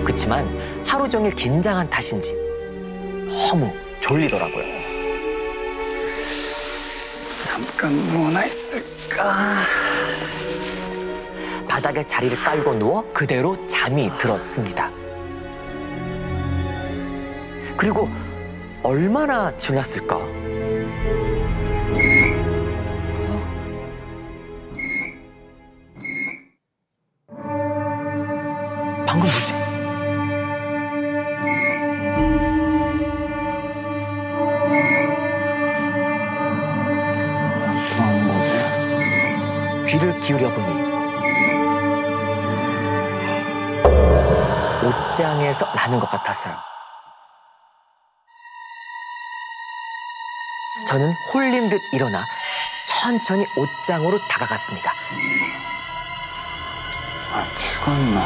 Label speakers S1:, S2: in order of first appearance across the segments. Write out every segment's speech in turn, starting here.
S1: 그치만 하루 종일 긴장한 탓인지 너무 졸리더라고요.
S2: 잠깐 누워나 있을까?
S1: 바닥에 자리를 깔고 누워 그대로 잠이 들었습니다. 그리고 얼마나 지났을까? 방금 뭐지?
S2: 무슨 하는 거지?
S1: 귀를 기울여 보니 옷장에서 나는 것 같았어요. 저는 홀린 듯 일어나 천천히 옷장으로 다가갔습니다.
S2: 아, 죽었나?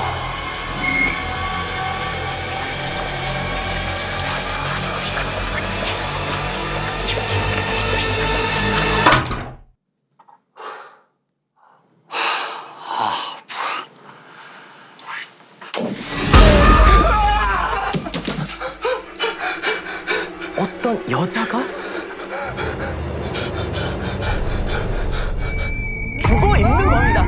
S1: 어떤 여자가 죽어 있는 겁니다.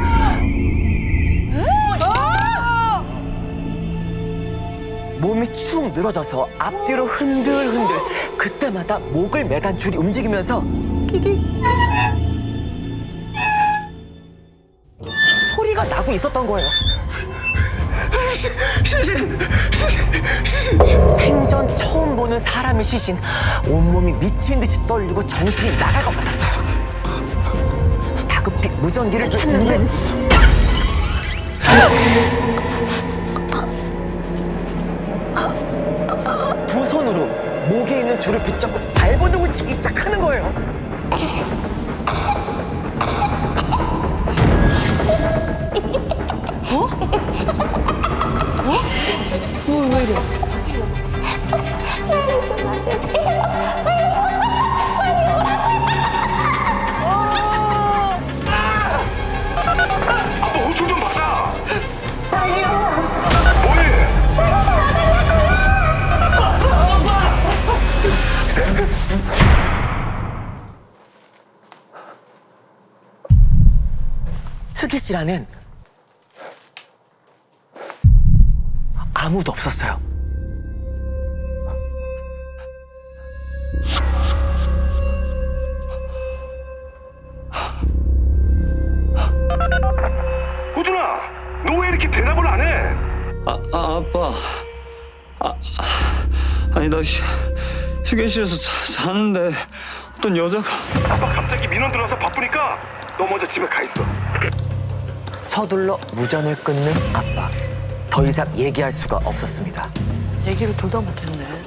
S1: 몸이 축 늘어져서 앞뒤로 흔들흔들, 그때마다 목을 매단 줄이 움직이면서 끼기 소리가 나고 있었던 거예요. 생전 처음 보는 사람의 시신. 온몸이 미친 듯이 떨리고 정신이 나갈 것 같았어요. 다급히 무전기를 찾는데 두 손으로 목에 있는 줄을 붙잡고 발버둥을 치기 시작하는 거예요.
S3: 왜 이래?
S4: 빨리 좀 와주세요. 빨리
S5: 아빠 호출 좀 받아.
S4: 빨리 와.
S5: 뭐해?
S4: 빨리 좀
S1: 흑희 씨라는 아무도 없었어요.
S5: 호준아, 너 왜 이렇게 대답을 안 해?
S2: 아빠. 아니, 나 휴게실에서 자는데 어떤 여자가.
S5: 아빠 갑자기 민원 들어와서 바쁘니까 너 먼저 집에 가 있어.
S1: 서둘러 무전을 끊는 아빠. 더 이상 얘기할 수가 없었습니다.
S3: 얘기를 둘 다 못했네.